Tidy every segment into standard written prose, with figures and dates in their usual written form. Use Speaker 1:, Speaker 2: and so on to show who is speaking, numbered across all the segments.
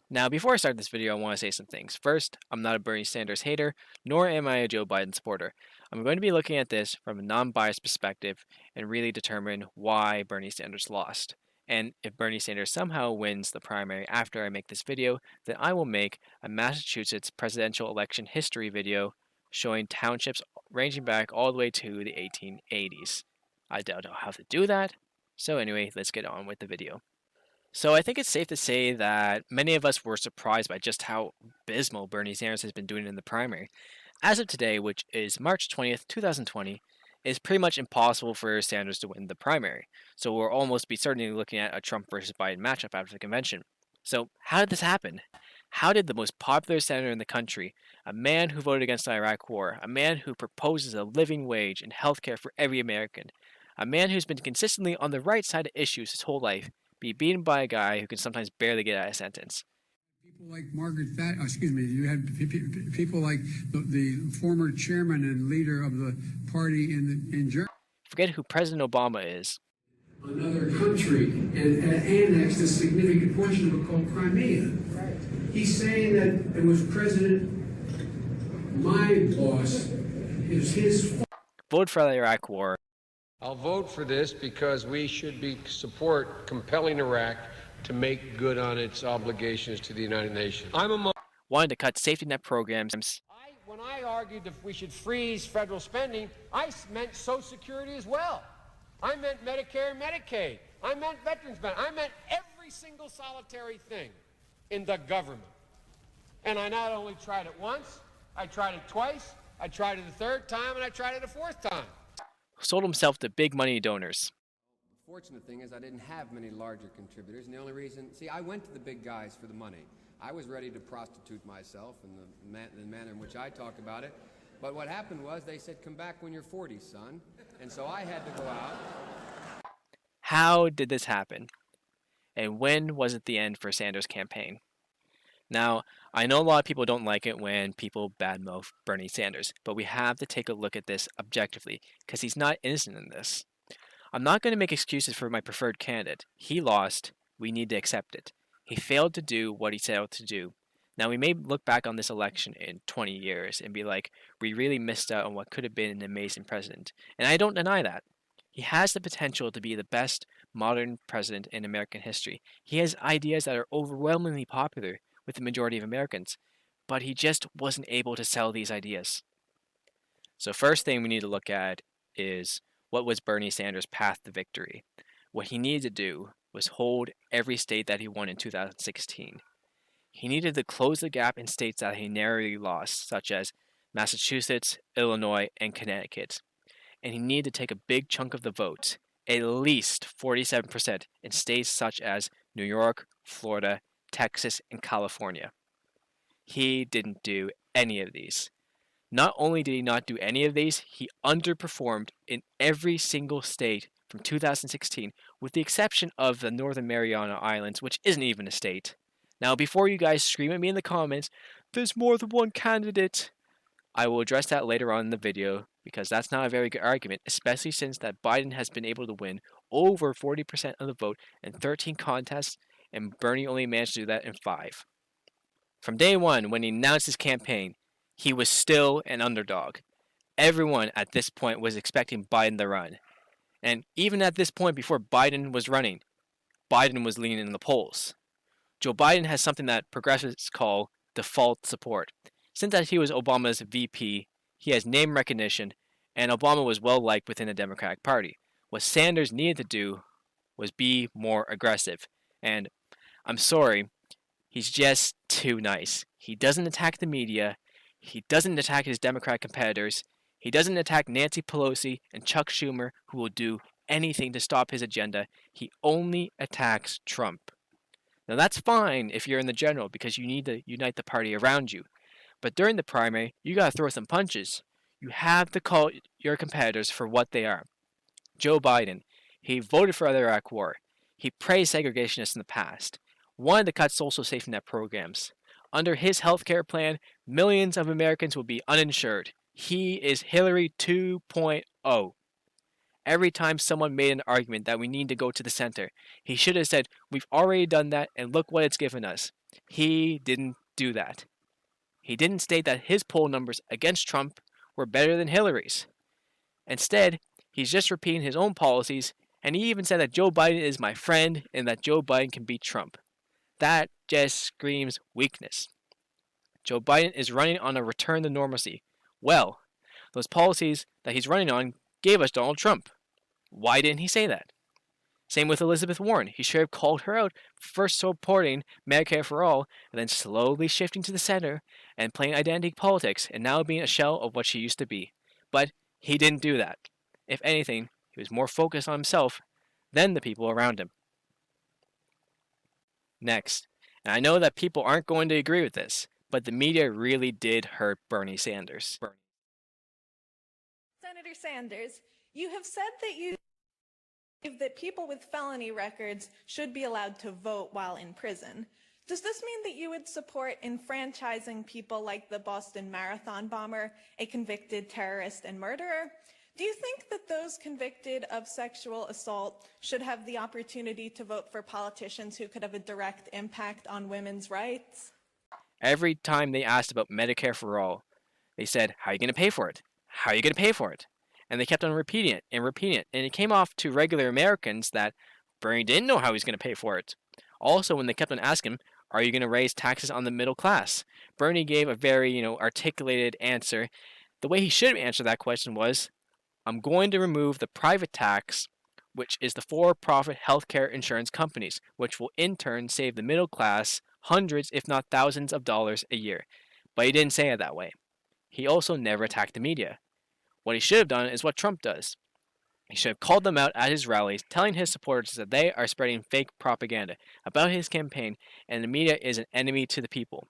Speaker 1: Now, before I start this video, I want to say some things. First, I'm not a Bernie Sanders hater, nor am I a Joe Biden supporter. I'm going to be looking at this from a non-biased perspective and really determine why Bernie Sanders lost. And if Bernie Sanders somehow wins the primary after I make this video, then I will make a Massachusetts presidential election history video showing townships ranging back all the way to the 1880s. I don't know how to do that, so anyway, let's get on with the video. So I think it's safe to say that many of us were surprised by just how abysmal Bernie Sanders has been doing in the primary. As of today, which is March 20th, 2020, it's pretty much impossible for Sanders to win the primary. So we'll almost be certainly looking at a Trump versus Biden matchup after the convention. So how did this happen? How did the most popular senator in the country, a man who voted against the Iraq War, a man who proposes a living wage and health care for every American, a man who's been consistently on the right side of issues his whole life, be beaten by a guy who can sometimes barely get out of a sentence?
Speaker 2: People like you had people like the former chairman and leader of the party in Germany.
Speaker 1: Forget who President Obama is.
Speaker 2: Another country and annexed a significant portion of it called Crimea. Right. He's saying that it was my boss, is his fault.
Speaker 1: Vote for the Iraq War.
Speaker 3: I'll vote for this because we should support compelling Iraq to make good on its obligations to the United Nations.
Speaker 1: Wanted to cut safety net programs.
Speaker 3: When I argued that we should freeze federal spending, I meant Social Security as well. I meant Medicare and Medicaid. I meant veterans benefits. I meant every single solitary thing in the government. And I not only tried it once, I tried it twice, I tried it a third time, and I tried it a fourth time.
Speaker 1: Sold himself to big money donors.
Speaker 4: The fortunate thing is I didn't have many larger contributors, and the only reason, I went to the big guys for the money. I was ready to prostitute myself in the manner in which I talk about it. But what happened was they said, come back when you're 40, son. And so I had to go out.
Speaker 1: How did this happen? And when was it the end for Sanders' campaign? Now, I know a lot of people don't like it when people badmouth Bernie Sanders, but we have to take a look at this objectively, because he's not innocent in this. I'm not going to make excuses for my preferred candidate. He lost. We need to accept it. He failed to do what he set out to do. Now, we may look back on this election in 20 years and be like, we really missed out on what could have been an amazing president. And I don't deny that. He has the potential to be the best modern president in American history. He has ideas that are overwhelmingly popular with the majority of Americans, but he just wasn't able to sell these ideas. So first thing we need to look at is, what was Bernie Sanders' path to victory? What he needed to do was hold every state that he won in 2016. He needed to close the gap in states that he narrowly lost, such as Massachusetts, Illinois, and Connecticut. And he needed to take a big chunk of the vote, at least 47%, in states such as New York, Florida, Texas, and California. He didn't do any of these. Not only did he not do any of these, he underperformed in every single state from 2016, with the exception of the Northern Mariana Islands, which isn't even a state. Now, before you guys scream at me in the comments, there's more than one candidate, I will address that later on in the video, because that's not a very good argument, especially since that Biden has been able to win over 40% of the vote in 13 contests, and Bernie only managed to do that in 5. From day one, when he announced his campaign, he was still an underdog. Everyone at this point was expecting Biden to run. And even at this point, before Biden was running, Biden was leading in the polls. Joe Biden has something that progressives call default support. Since that he was Obama's VP, he has name recognition, and Obama was well liked within the Democratic Party. What Sanders needed to do was be more aggressive. And I'm sorry, he's just too nice. He doesn't attack the media. He doesn't attack his Democratic competitors. He doesn't attack Nancy Pelosi and Chuck Schumer, who will do anything to stop his agenda. He only attacks Trump. Now that's fine if you're in the general, because you need to unite the party around you. But during the primary, you gotta throw some punches. You have to call your competitors for what they are. Joe Biden, he voted for the Iraq War. He praised segregationists in the past. Wanted to cut social safety net programs. Under his health care plan, millions of Americans will be uninsured. He is Hillary 2.0. Every time someone made an argument that we need to go to the center, he should have said, we've already done that and look what it's given us. He didn't do that. He didn't state that his poll numbers against Trump were better than Hillary's. Instead, he's just repeating his own policies, and he even said that Joe Biden is my friend and that Joe Biden can beat Trump. That just screams weakness. Joe Biden is running on a return to normalcy. Well, those policies that he's running on gave us Donald Trump. Why didn't he say that? Same with Elizabeth Warren. He should have called her out for first supporting Medicare for all and then slowly shifting to the center and playing identity politics and now being a shell of what she used to be. But he didn't do that. If anything, he was more focused on himself than the people around him. Next, and I know that people aren't going to agree with this, but the media really did hurt Bernie Sanders.
Speaker 5: Senator Sanders, you have said that you believe that people with felony records should be allowed to vote while in prison. Does this mean that you would support enfranchising people like the Boston Marathon bomber, a convicted terrorist and murderer? Do you think that those convicted of sexual assault should have the opportunity to vote for politicians who could have a direct impact on women's rights?
Speaker 1: Every time they asked about Medicare for all, they said, "How are you going to pay for it? How are you going to pay for it?" And they kept on repeating it and repeating it. And it came off to regular Americans that Bernie didn't know how he was going to pay for it. Also, when they kept on asking him, "Are you going to raise taxes on the middle class?" Bernie gave a very, articulated answer. The way he should have answered that question was, "I'm going to remove the private tax, which is the for-profit healthcare insurance companies, which will in turn save the middle class hundreds, if not thousands of dollars a year." But he didn't say it that way. He also never attacked the media. What he should have done is what Trump does. He should have called them out at his rallies, telling his supporters that they are spreading fake propaganda about his campaign and the media is an enemy to the people.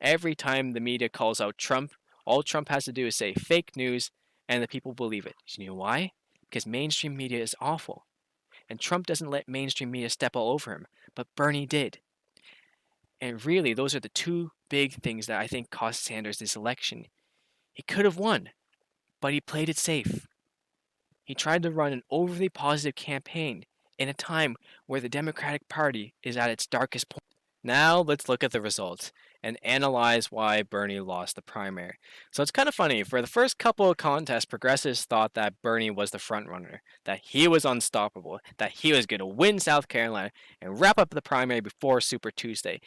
Speaker 1: Every time the media calls out Trump, all Trump has to do is say fake news and the people believe it. You know why? Because mainstream media is awful. And Trump doesn't let mainstream media step all over him, but Bernie did. And really, those are the two big things that I think cost Sanders this election. He could have won, but he played it safe. He tried to run an overly positive campaign in a time where the Democratic Party is at its darkest point. Now let's look at the results and analyze why Bernie lost the primary. So it's kind of funny. For the first couple of contests, progressives thought that Bernie was the frontrunner, that he was unstoppable, that he was going to win South Carolina and wrap up the primary before Super Tuesday.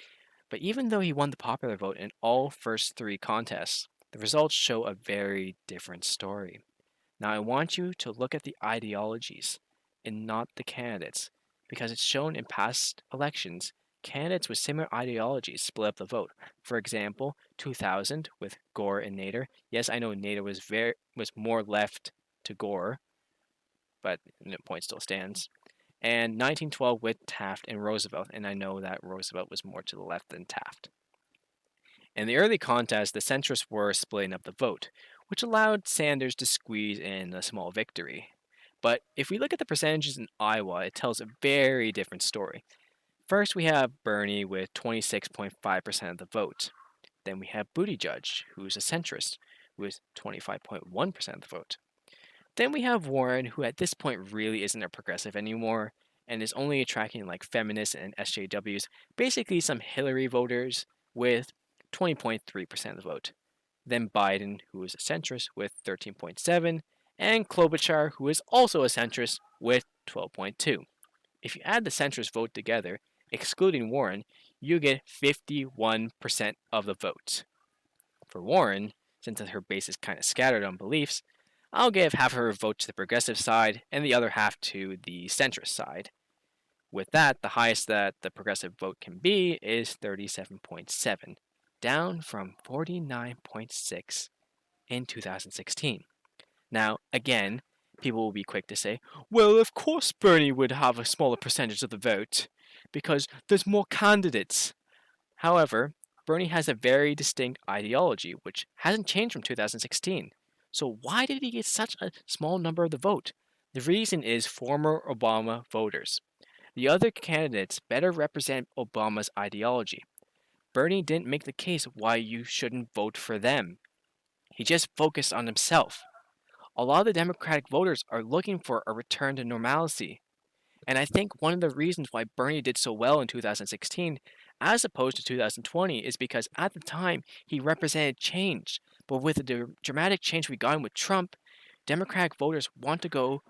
Speaker 1: But even though he won the popular vote in all first three contests, the results show a very different story. Now I want you to look at the ideologies and not the candidates, because it's shown in past elections, candidates with similar ideologies split up the vote. For example, 2000 with Gore and Nader. Yes, I know Nader was more left to Gore, but the point still stands. And 1912 with Taft and Roosevelt, and I know that Roosevelt was more to the left than Taft. In the early contest, the centrists were splitting up the vote, which allowed Sanders to squeeze in a small victory. But if we look at the percentages in Iowa, it tells a very different story. First, we have Bernie with 26.5% of the vote. Then we have Buttigieg, who's a centrist, with 25.1% of the vote. Then we have Warren, who at this point really isn't a progressive anymore, and is only attracting like feminists and SJWs, basically some Hillary voters, with 20.3% of the vote. Then Biden, who is a centrist, with 13.7%, and Klobuchar, who is also a centrist, with 12.2%. If you add the centrist vote together, excluding Warren, you get 51% of the vote. For Warren, since her base is kind of scattered on beliefs, I'll give half of her vote to the progressive side and the other half to the centrist side. With that, the highest that the progressive vote can be is 37.7, down from 49.6 in 2016. Now, again, people will be quick to say, well, of course Bernie would have a smaller percentage of the vote, because there's more candidates. However, Bernie has a very distinct ideology, which hasn't changed from 2016. So why did he get such a small number of the vote? The reason is former Obama voters. The other candidates better represent Obama's ideology. Bernie didn't make the case why you shouldn't vote for them. He just focused on himself. A lot of the Democratic voters are looking for a return to normalcy. And I think one of the reasons why Bernie did so well in 2016, as opposed to 2020 is because at the time he represented change. But with the dramatic change we got with Trump, Democratic voters want to go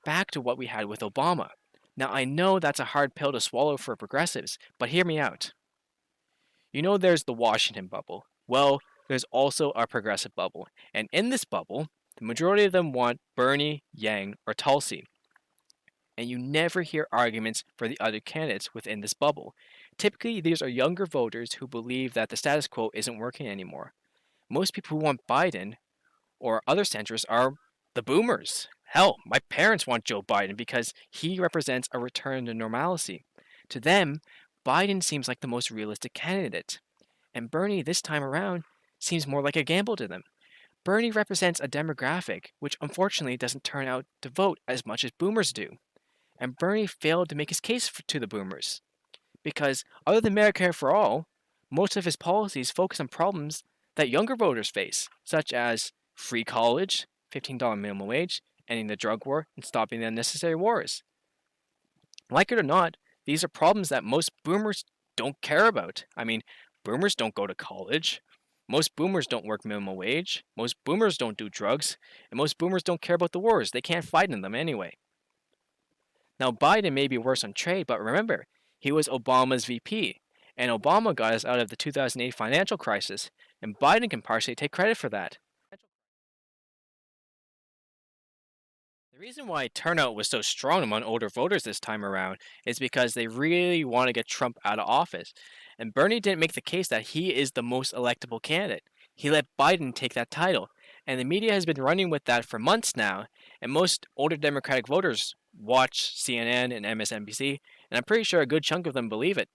Speaker 1: back to what we had with Obama. Now, I know that's a hard pill to swallow for progressives, but hear me out. You know, there's the Washington bubble. Well, there's also a progressive bubble. And in this bubble, the majority of them want Bernie, Yang, or Tulsi. And you never hear arguments for the other candidates within this bubble. Typically, these are younger voters who believe that the status quo isn't working anymore. Most people who want Biden or other centrists are the boomers. Hell, my parents want Joe Biden because he represents a return to normalcy. To them, Biden seems like the most realistic candidate. And Bernie, this time around, seems more like a gamble to them. Bernie represents a demographic which unfortunately doesn't turn out to vote as much as boomers do. And Bernie failed to make his case to the boomers. Because other than Medicare for All, most of his policies focus on problems that younger voters face, such as free college, $15 minimum wage, ending the drug war, and stopping the unnecessary wars. Like it or not, these are problems that most boomers don't care about. I mean, boomers don't go to college. Most boomers don't work minimum wage. Most boomers don't do drugs. And most boomers don't care about the wars. They can't fight in them anyway. Now, Biden may be worse on trade, but remember, he was Obama's VP. And Obama got us out of the 2008 financial crisis. And Biden can partially take credit for that. The reason why turnout was so strong among older voters this time around is because they really want to get Trump out of office. And Bernie didn't make the case that he is the most electable candidate. He let Biden take that title. And the media has been running with that for months now. And most older Democratic voters watch CNN and MSNBC, and I'm pretty sure a good chunk of them believe it.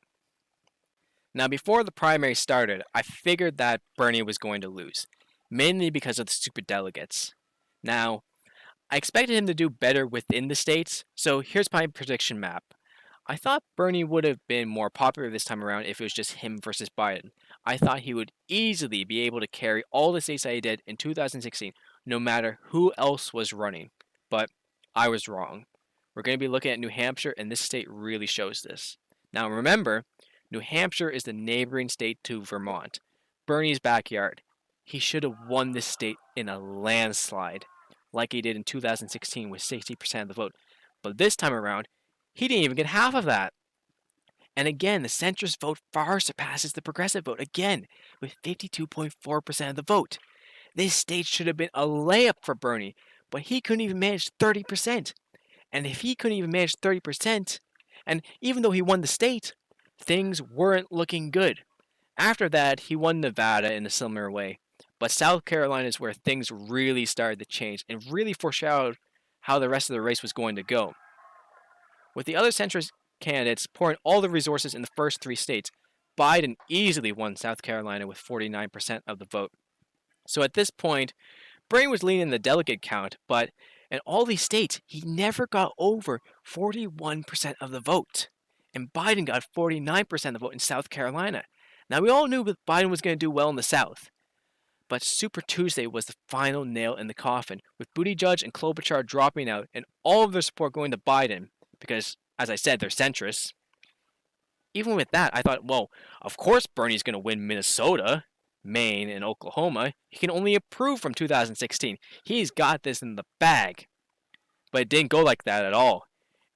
Speaker 1: Now, before the primary started, I figured that Bernie was going to lose, mainly because of the stupid delegates. Now, I expected him to do better within the states, so here's my prediction map. I thought Bernie would have been more popular this time around if it was just him versus Biden. I thought he would easily be able to carry all the states that he did in 2016, no matter who else was running. But I was wrong. We're going to be looking at New Hampshire, and this state really shows this. Now remember, New Hampshire is the neighboring state to Vermont, Bernie's backyard. He should have won this state in a landslide, like he did in 2016 with 60% of the vote. But this time around, he didn't even get half of that. And again, the centrist vote far surpasses the progressive vote, again, with 52.4% of the vote. This state should have been a layup for Bernie, but he couldn't even manage 30%. And if he couldn't even manage 30%, and even though he won the state, things weren't looking good. After that, he won Nevada in a similar way. But South Carolina is where things really started to change and really foreshadowed how the rest of the race was going to go. With the other centrist candidates pouring all the resources in the first three states, Biden easily won South Carolina with 49% of the vote. So at this point, Bernie was leading the delegate count, but in all these states, he never got over 41% of the vote. And Biden got 49% of the vote in South Carolina. Now, we all knew that Biden was going to do well in the South. But Super Tuesday was the final nail in the coffin, with Buttigieg and Klobuchar dropping out and all of their support going to Biden, because, as I said, they're centrists. Even with that, I thought, well, of course Bernie's going to win Minnesota, Maine, and Oklahoma. He can only improve from 2016. He's got this in the bag. But it didn't go like that at all.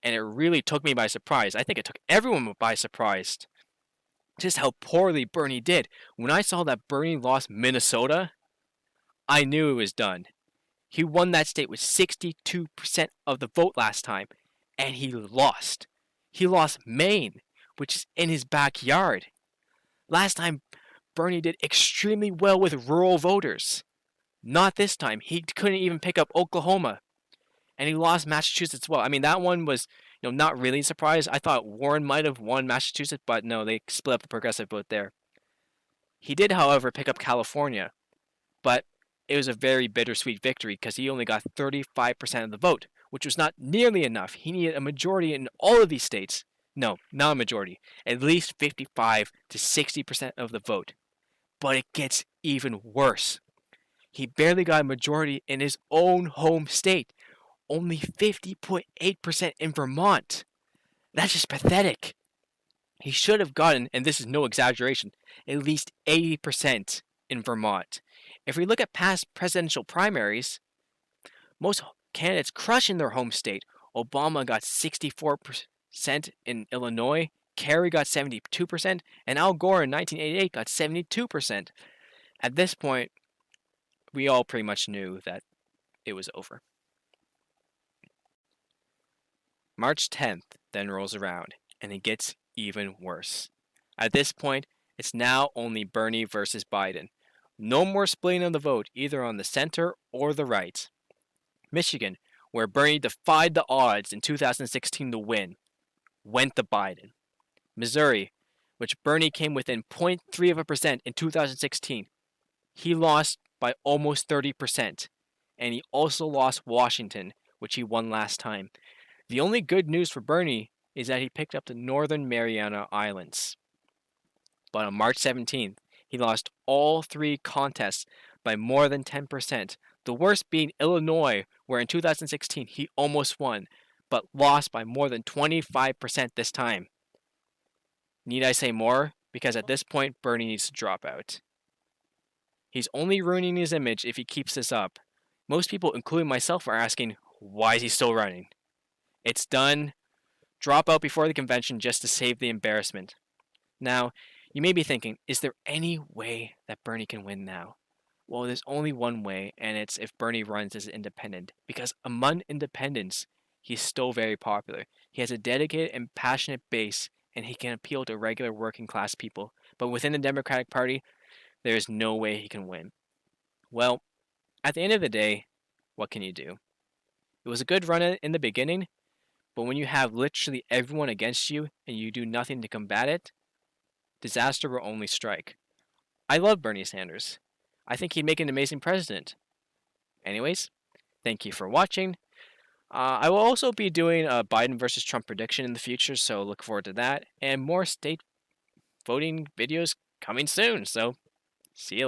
Speaker 1: And it really took me by surprise. I think it took everyone by surprise just how poorly Bernie did. When I saw that Bernie lost Minnesota, I knew it was done. He won that state with 62% of the vote last time, and he lost. He lost Maine, which is in his backyard. Last time, Bernie did extremely well with rural voters. Not this time. He couldn't even pick up Oklahoma. And he lost Massachusetts as well. I mean, that one was, not really a surprise. I thought Warren might have won Massachusetts, but no, they split up the progressive vote there. He did, however, pick up California, but it was a very bittersweet victory because he only got 35% of the vote, which was not nearly enough. He needed a majority in all of these states. No, not a majority. At least 55 to 60% of the vote. But it gets even worse. He barely got a majority in his own home state. Only 50.8% in Vermont. That's just pathetic. He should have gotten, and this is no exaggeration, at least 80% in Vermont. If we look at past presidential primaries, most candidates crush in their home state. Obama got 64% in Illinois, Kerry got 72%, and Al Gore in 1988 got 72%. At this point, we all pretty much knew that it was over. March 10th then rolls around, and it gets even worse. At this point, it's now only Bernie versus Biden. No more splitting of the vote either on the center or the right. Michigan, where Bernie defied the odds in 2016 to win, went to Biden. Missouri, which Bernie came within 0.3% in 2016, he lost by almost 30%. And he also lost Washington, which he won last time. The only good news for Bernie is that he picked up the Northern Mariana Islands. But on March 17th, he lost all three contests by more than 10%. The worst being Illinois, where in 2016 he almost won, but lost by more than 25% this time. Need I say more? Because at this point, Bernie needs to drop out. He's only ruining his image if he keeps this up. Most people, including myself, are asking, why is he still running? It's done. Drop out before the convention just to save the embarrassment. Now, you may be thinking, is there any way that Bernie can win now? Well, there's only one way, and it's if Bernie runs as an independent. Because among independents, he's still very popular. He has a dedicated and passionate base, and he can appeal to regular working class people. But within the Democratic Party, there is no way he can win. Well, at the end of the day, what can you do? It was a good run in the beginning, but when you have literally everyone against you and you do nothing to combat it, disaster will only strike. I love Bernie Sanders. I think he'd make an amazing president. Anyways, thank you for watching. I will also be doing a Biden versus Trump prediction in the future, so look forward to that. And more state voting videos coming soon, so see you later.